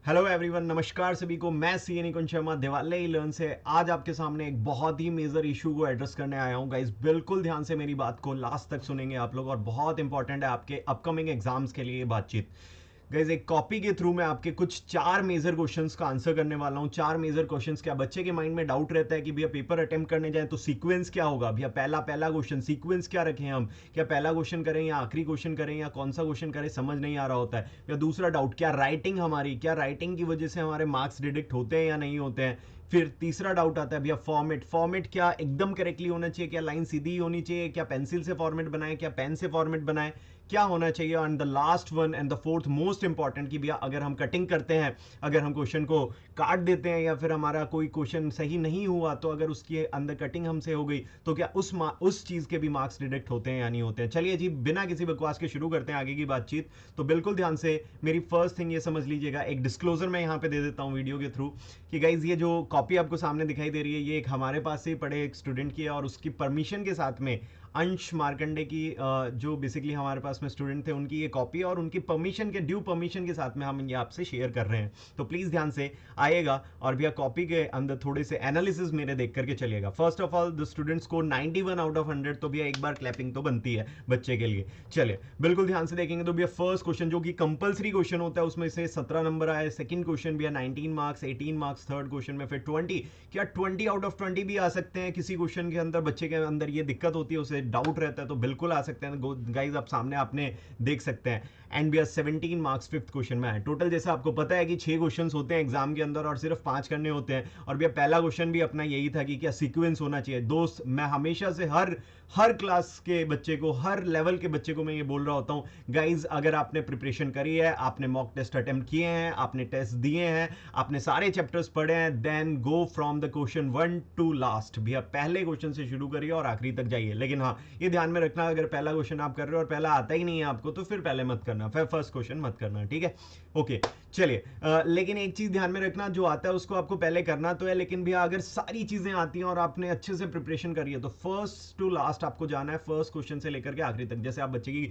Hello everyone, नमस्कार सभी को। मैं सी निकुंज शर्मा दिवाले ई लर्न से आज आपके सामने एक बहुत ही मेजर इशू को एड्रेस करने आया हूँ। गाइस बिल्कुल ध्यान से मेरी बात को लास्ट तक सुनेंगे आप लोग, और बहुत इंपॉर्टेंट है आपके अपकमिंग एग्जाम्स के लिए ये बातचीत। गाइज एक कॉपी के थ्रू मैं आपके कुछ चार मेजर क्वेश्चंस का आंसर करने वाला हूं। चार मेजर क्वेश्चंस। क्या बच्चे के माइंड में डाउट रहता है कि भैया पेपर अटेम्प्ट करने जाए तो सीक्वेंस क्या होगा, भैया पहला पहला क्वेश्चन सीक्वेंस क्या रखें हम, क्या पहला क्वेश्चन करें या आखिरी क्वेश्चन करें या कौन सा क्वेश्चन करें, समझ नहीं आ रहा होता है। या दूसरा डाउट, क्या राइटिंग हमारी, क्या राइटिंग की वजह से हमारे मार्क्स डिडक्ट होते हैं या नहीं होते हैं। फिर तीसरा डाउट आता है भैया फॉर्मेट, फॉर्मेट क्या एकदम करेक्टली होना चाहिए, क्या लाइन सीधी होनी चाहिए, क्या पेंसिल से फॉर्मेट बनाए, क्या पेन से फॉर्मेट बनाए, क्या होना चाहिए। And the last one and the fourth most important कि भैया अगर हम कटिंग करते हैं, अगर हम क्वेश्चन को काट देते हैं या फिर हमारा कोई क्वेश्चन सही नहीं हुआ तो अगर उसके अंदर कटिंग हमसे हो गई तो क्या उस चीज के भी मार्क्स डिडक्ट होते हैं या नहीं होते हैं। चलिए जी, बिना किसी बकवास के शुरू करते हैं आगे की बातचीत। तो बिल्कुल ध्यान से मेरी फर्स्ट थिंग ये समझ लीजिएगा, एक डिस्क्लोजर मैं यहाँ पे दे देता हूँ वीडियो के थ्रू कि गाइज ये जो कॉपी आपको सामने दिखाई दे रही है ये एक हमारे पास से ही पढ़े एक स्टूडेंट की है, और उसकी परमिशन के साथ में अंश मार्कंडे की जो बेसिकली हमारे पास में स्टूडेंट थे उनकी ये कॉपी, और उनकी परमिशन के ड्यू परमिशन के साथ में हम ये आपसे शेयर कर रहे हैं। तो प्लीज ध्यान से आइएगा और भैया कॉपी के अंदर थोड़े से एनालिसिस मेरे देख करके चलिएगा। First of all the student score 91 out of 100, तो भैया एक बार क्लैपिंग तो बनती है बच्चे के लिए। चलिए बिल्कुल ध्यान से देखेंगे तो भैया फर्स्ट क्वेश्चन जो कि कंपलसरी क्वेश्चन होता है उसमें से 17 नंबर आए। सेकंड क्वेश्चन भैया 19 मार्क्स, 18 मार्क्स थर्ड क्वेश्चन में, फिर 20। क्या 20 आउट ऑफ 20 भी आ सकते हैं किसी क्वेश्चन के अंदर, बच्चे के अंदर ये दिक्कत होती है, उसे डाउट रहता है, तो बिल्कुल आ सकते हैं गाइज, आप सामने आपने देख सकते हैं। एंड भैया 17 मार्क्स फिफ्थ क्वेश्चन में आए। टोटल जैसे आपको पता है कि 6 क्वेश्चंस होते हैं एग्जाम के अंदर और सिर्फ 5 करने होते हैं। और भैया पहला क्वेश्चन भी अपना यही था कि क्या सीक्वेंस होना चाहिए। दोस्त मैं हमेशा से हर क्लास के बच्चे को, हर लेवल के बच्चे को मैं ये बोल रहा होता हूँ, गाइज अगर आपने प्रिपरेशन करी है, आपने मॉक टेस्ट अटेम्प्ट किए हैं, आपने टेस्ट दिए हैं, आपने सारे चैप्टर्स पढ़े हैं, then go from the question 1 to last. भैया पहले क्वेश्चन से शुरू करिए और आखिरी तक जाइए। लेकिन हाँ, ये ध्यान में रखना अगर पहला क्वेश्चन आप कर रहे हो और पहला आता ही नहीं है आपको तो फिर पहले मत करना, फिर फर्स्ट क्वेश्चन मत करना, ठीक है। ओके चलिए, लेकिन एक चीज ध्यान में रखना, जो आता है उसको आपको पहले करना तो है, लेकिन भैया अगर सारी चीजें आती हैं और आपने अच्छे से प्रिपरेशन करी है तो फर्स्ट टू लास्ट आपको जाना है, फर्स्ट क्वेश्चन से लेकर के आखिरी तक। जैसे आप बच्चे की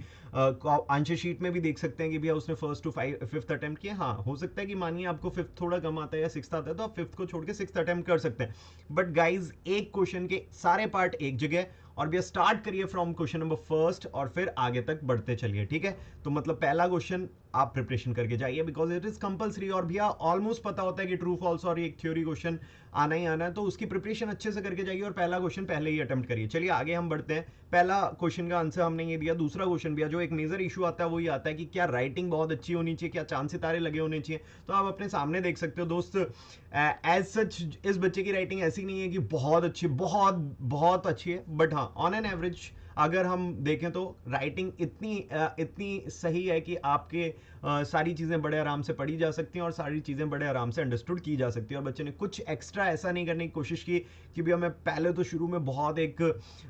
आंसर शीट में भी देख सकते हैं कि भैया उसने फर्स्ट टू फिफ्थ अटेम्प्ट किया। हाँ, हो सकता है कि मानिए आपको फिफ्थ थोड़ा कम आता है या सिक्स्थ आता है तो आप फिफ्थ को छोड़ के सिक्स्थ अटेम्प्ट कर सकते हैं। बट गाइज एक क्वेश्चन के सारे पार्ट एक जगह, और भैया स्टार्ट करिए फ्रॉम क्वेश्चन नंबर फर्स्ट और फिर आगे तक बढ़ते चलिए, ठीक है। तो मतलब पहला क्वेश्चन आप प्रिपरेशन करके जाइए बिकॉज इट इज कंपलसरी, और भैया ऑलमोस्ट पता होता है कि ट्रू फॉल्स और एक थ्योरी क्वेश्चन आना ही आना है, तो उसकी प्रिपरेशन अच्छे से करके जाइए और पहला क्वेश्चन पहले ही अटेम्प्ट करिए। चलिए आगे हम बढ़ते हैं। पहला क्वेश्चन का आंसर हमने ये दिया। दूसरा क्वेश्चन भैया जो एक मेजर इशू आता है वो ये आता है कि क्या राइटिंग बहुत अच्छी होनी चाहिए, क्या चांद सितारे लगे होने चाहिए। तो आप अपने सामने देख सकते हो दोस्त, एज सच इस बच्चे की राइटिंग ऐसी नहीं है कि बहुत अच्छी, बहुत बहुत अच्छी है, बट हाँ ऑन एन एवरेज अगर हम देखें तो राइटिंग इतनी सही है कि आपके सारी चीज़ें बड़े आराम से पढ़ी जा सकती हैं और सारी चीज़ें बड़े आराम से अंडरस्टूड की जा सकती है। और बच्चे ने कुछ एक्स्ट्रा ऐसा नहीं करने की कोशिश की कि भैया मैं पहले तो शुरू में बहुत एक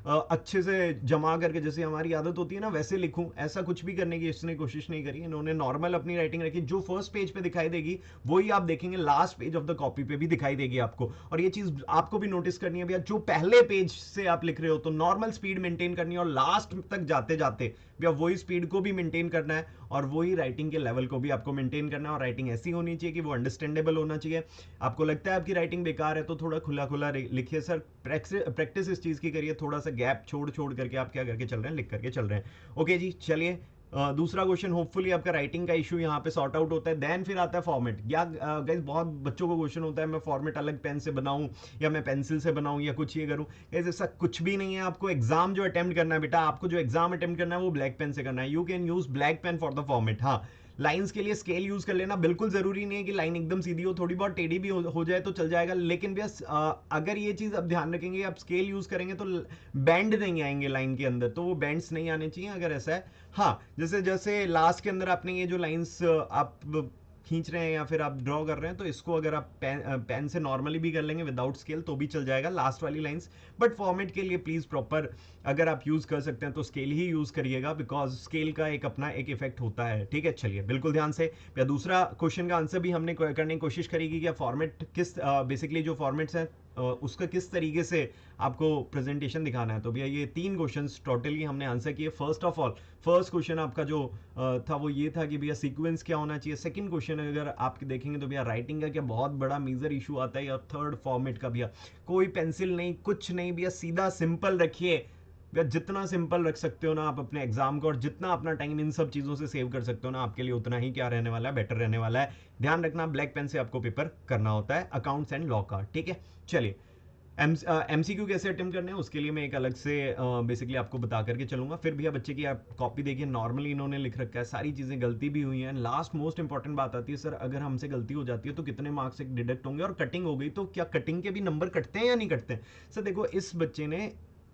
अच्छे से जमा करके, जैसे हमारी आदत होती है ना वैसे लिखूं, ऐसा कुछ भी करने की इसने कोशिश नहीं करी। इन्होंने नॉर्मल अपनी राइटिंग रखी, जो फर्स्ट पेज पे दिखाई देगी वही आप देखेंगे last page of the copy पे भी दिखाई देगी आपको। और ये चीज़ आपको भी नोटिस करनी है भैया, जो पहले पेज से आप लिख रहे हो तो नॉर्मल स्पीड मेंटेन करनी है और लास्ट तक जाते जाते भैया वही स्पीड को भी मेंटेन करना है और वही राइटिंग के लेवल को भी आपको मेंटेन करना है। और राइटिंग ऐसी होनी चाहिए कि वो अंडरस्टैंडेबल होना चाहिए। आपको लगता है आपकी राइटिंग बेकार है तो थोड़ा खुला खुला लिखिए सर, प्रैक्टिस इस चीज़ की करिए, थोड़ा सा गैप छोड़ छोड़ करके आप क्या करके चल रहे हैं, लिख करके चल रहे हैं। ओके जी चलिए, दूसरा क्वेश्चन होपफुली आपका राइटिंग का इशू यहाँ पे सॉर्ट आउट होता है। देन फिर आता है फॉर्मेट। या गाइस बहुत बच्चों को क्वेश्चन होता है मैं फॉर्मेट अलग पेन से बनाऊं या मैं पेंसिल से बनाऊं या कुछ ये करूं। गाइस ऐसा कुछ भी नहीं है। आपको एग्जाम जो अटेम्प्ट करना है बेटा, आपको जो एग्जाम अटेम्प्ट करना है वो ब्लैक पेन से करना है। You can use black pen for the format. हाँ, लाइंस के लिए स्केल यूज कर लेना, बिल्कुल जरूरी नहीं है कि लाइन एकदम सीधी हो, थोड़ी बहुत टेढ़ी भी हो जाए तो चल जाएगा। लेकिन भैया अगर ये चीज आप ध्यान रखेंगे, आप स्केल यूज करेंगे तो बैंड नहीं आएंगे लाइन के अंदर, तो वो बैंड्स नहीं आने चाहिए अगर ऐसा है। हाँ, जैसे जैसे लास्ट के अंदर आपने ये जो लाइंस आप खींच रहे हैं या फिर आप ड्रॉ कर रहे हैं तो इसको अगर आप पेन से नॉर्मली भी कर लेंगे विदाउट स्केल तो भी चल जाएगा लास्ट वाली लाइंस। बट फॉर्मेट के लिए प्लीज प्रॉपर अगर आप यूज कर सकते हैं तो स्केल ही यूज करिएगा बिकॉज स्केल का एक अपना एक इफेक्ट होता है, ठीक है। चलिए बिल्कुल ध्यान से। या दूसरा क्वेश्चन का आंसर भी हमने करने की कोशिश करेगी कि फॉर्मेट किस बेसिकली जो फॉर्मेट्स हैं उसका किस तरीके से आपको प्रेजेंटेशन दिखाना है। तो भैया ये 3 क्वेश्चंस टोटली हमने आंसर किए। First of all first question आपका जो था वो ये था कि भैया सीक्वेंस क्या होना चाहिए। सेकंड क्वेश्चन अगर आप देखेंगे तो भैया राइटिंग का क्या बहुत बड़ा मेजर इशू आता है। और थर्ड फॉर्मेट का भैया कोई पेंसिल नहीं, कुछ नहीं भैया, सीधा सिंपल रखिए भैया। जितना सिंपल रख सकते हो ना आप अपने एग्जाम को, और जितना अपना टाइम इन सब चीजों से सेव कर सकते हो ना, आपके लिए उतना ही क्या रहने वाला है, बेटर रहने वाला है। ध्यान रखना ब्लैक पेन से आपको पेपर करना होता है, अकाउंट्स एंड लॉ का, ठीक है। चलिए एमसीक्यू कैसे अटेम्प्ट करने हैं उसके लिए मैं एक अलग से बेसिकली आपको बता करके चलूंगा। फिर भी बच्चे की आप कॉपी देखिए, नॉर्मली इन्होंने लिख रखा है, सारी चीजें गलती भी हुई हैं। लास्ट मोस्ट इंपॉर्टेंट बात आती है, सर अगर हमसे गलती हो जाती है तो कितने मार्क्स एक डिडक्ट होंगे, और कटिंग हो गई तो क्या कटिंग के भी नंबर कटते हैं या नहीं कटते हैं। सर देखो, इस बच्चे ने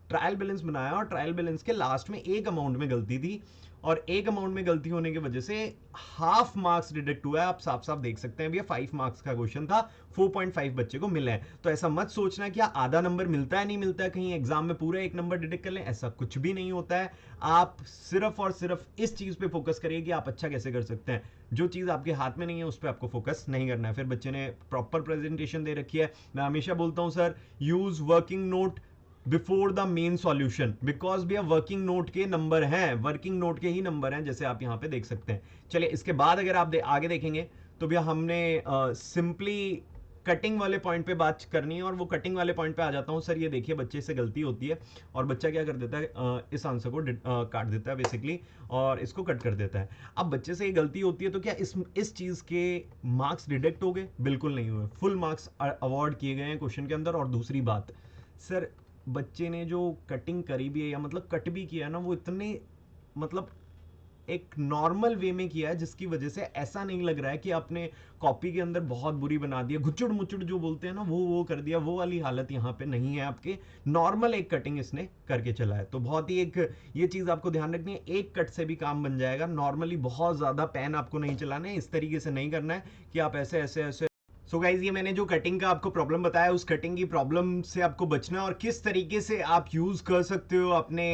ट्रायल बैलेंस बनाया और ट्रायल बैलेंस के लास्ट में एक अमाउंट में गलती थी, और एक अमाउंट में गलती होने की वजह से हाफ मार्क्स डिडक्ट हुआ है। आप साफ साफ देख सकते हैं भैया, 5 मार्क्स का क्वेश्चन था, 4.5 बच्चे को मिले हैं। तो ऐसा मत सोचना कि आधा नंबर मिलता है नहीं मिलता है, कहीं एग्जाम में पूरा एक नंबर डिडक्ट कर लें, ऐसा कुछ भी नहीं होता है। आप सिर्फ और सिर्फ इस चीज पे फोकस करिए कि आप अच्छा कैसे कर सकते हैं। जो चीज आपके हाथ में नहीं है उस पर आपको फोकस नहीं करना है। फिर बच्चे ने प्रॉपर प्रेजेंटेशन दे रखी है। मैं हमेशा बोलता हूं sir, use working note before the main solution, because भैया वर्किंग नोट के नंबर हैं, वर्किंग नोट के ही नंबर हैं, जैसे आप यहां पे देख सकते हैं। चलिए इसके बाद अगर आप आगे देखेंगे तो भैया हमने सिंपली कटिंग वाले पॉइंट पे बात करनी है, और वो कटिंग वाले पॉइंट पे आ जाता हूं। सर ये देखिए, बच्चे से गलती होती है और बच्चा क्या कर देता है, इस आंसर को काट देता है बेसिकली, और इसको कट कर देता है। अब बच्चे से ये गलती होती है तो क्या इस चीज के मार्क्स डिडक्ट हो गए? बिल्कुल नहीं हुए, फुल मार्क्स अवार्ड किए गए हैं क्वेश्चन के अंदर। और दूसरी बात सर, बच्चे ने जो कटिंग करी भी है या मतलब कट भी किया है ना, वो इतने मतलब एक नॉर्मल वे में किया है जिसकी वजह से ऐसा नहीं लग रहा है कि आपने कॉपी के अंदर बहुत बुरी बना दिया, घुचुड़ मुचुड़ जो बोलते हैं ना, वो कर दिया। वो वाली हालत यहाँ पे नहीं है आपके, नॉर्मल एक कटिंग इसने करके चला है। तो बहुत ही एक ये चीज आपको ध्यान रखनी है, एक कट से भी काम बन जाएगा। नॉर्मली बहुत ज्यादा पेन आपको नहीं चलाना है, इस तरीके से नहीं करना है कि आप ऐसे ऐसे ऐसे। सो गाइज, ये मैंने जो कटिंग का आपको प्रॉब्लम बताया, उस कटिंग की प्रॉब्लम से आपको बचना है और किस तरीके से आप यूज कर सकते हो अपने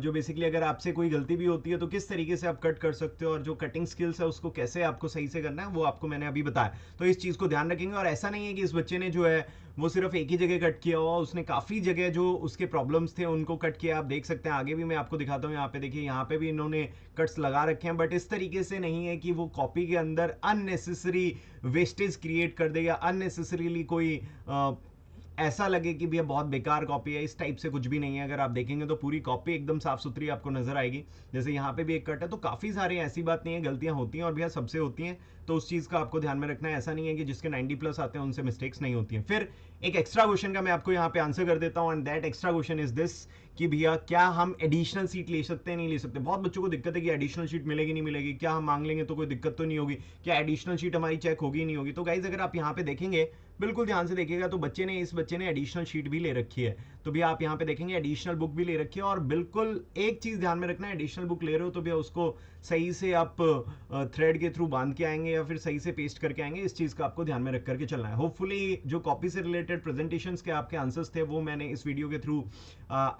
जो बेसिकली अगर आपसे कोई गलती भी होती है तो किस तरीके से आप कट कर सकते हो, और जो कटिंग स्किल्स है उसको कैसे आपको सही से करना है वो आपको मैंने अभी बताया। तो इस चीज को ध्यान रखेंगे। और ऐसा नहीं है कि इस बच्चे ने जो है वो सिर्फ एक ही जगह कट किया हुआ, उसने काफी जगह जो उसके प्रॉब्लम्स थे उनको कट किया। आप देख सकते हैं, आगे भी मैं आपको दिखाता हूँ, यहाँ पे देखिए, यहाँ पे भी इन्होंने कट्स लगा रखे हैं, बट इस तरीके से नहीं है कि वो कॉपी के अंदर अननेसेसरी वेस्टेज क्रिएट कर दे या अननेसेसरीली कोई ऐसा लगे कि भैया बहुत बेकार कॉपी है। इस टाइप से कुछ भी नहीं है। अगर आप देखेंगे तो पूरी कॉपी एकदम साफ सुथरी आपको नजर आएगी। जैसे यहाँ पे भी एक कट है, तो काफी सारे ऐसी बात नहीं है, गलतियां होती हैं और भैया सबसे होती हैं, तो उस चीज का आपको ध्यान में रखना है। ऐसा नहीं है कि जिसके 90+ आते हैं उनसे मिस्टेक्स नहीं होती हैं। फिर एक एक्स्ट्रा क्वेश्चन का मैं आपको यहाँ पे आंसर कर देता हूँ, and that extra question is this कि भैया क्या हम एडिशनल सीट ले सकते हैं, नहीं ले सकते। बहुत बच्चों को दिक्कत है कि एडिशनल सीट मिलेगी नहीं मिलेगी, क्या हम मांग लेंगे तो कोई दिक्कत तो नहीं होगी, क्या एडिशनल सीट हमारी चेक होगी नहीं होगी। तो गाइज अगर आप यहाँ पे देखेंगे, बिल्कुल ध्यान से देखिएगा, तो इस बच्चे ने एडिशनल शीट भी ले रखी है। तो भैया आप यहाँ पे देखेंगे एडिशनल बुक भी ले रखी है, और बिल्कुल एक चीज ध्यान में रखना है, एडिशनल बुक ले रहे हो तो भैया उसको सही से आप थ्रेड के थ्रू बांध के आएंगे या फिर सही से पेस्ट करके आएंगे। इस चीज का आपको ध्यान में रख करके चलना है। होपफुली जो कॉपी से रिलेटेड प्रेजेंटेशंस के आपके आंसर्स थे वो मैंने इस वीडियो के थ्रू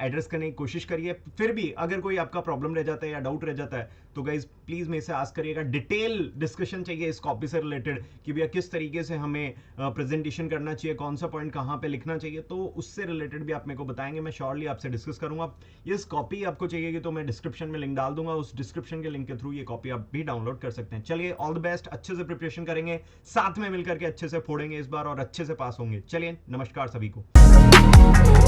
एड्रेस करने की कोशिश करी है। फिर भी अगर कोई आपका प्रॉब्लम रह जाता है या डाउट रह जाता है तो गाइज प्लीज मेरे से आस्क करिएगा। डिटेल डिस्कशन चाहिए इस कॉपी से रिलेटेड कि भैया किस तरीके से हमें प्रेजेंटेशन करना चाहिए, कौन सा पॉइंट कहाँ पे लिखना चाहिए, तो उससे रिलेटेड भी आप मेरे को बताएंगे, मैं श्योरली आपसे डिस्कस करूंगा। इस कॉपी आपको चाहिएगी तो मैं डिस्क्रिप्शन में लिंक डाल दूंगा, उस डिस्क्रिप्शन के लिंक के थ्रू ये कॉपी आप भी डाउनलोड कर सकते हैं। चलिए ऑल द बेस्ट, अच्छे से प्रिपरेशन करेंगे, साथ में मिलकर के अच्छे से फोड़ेंगे इस बार और अच्छे से पास होंगे। चलिए नमस्कार सभी को।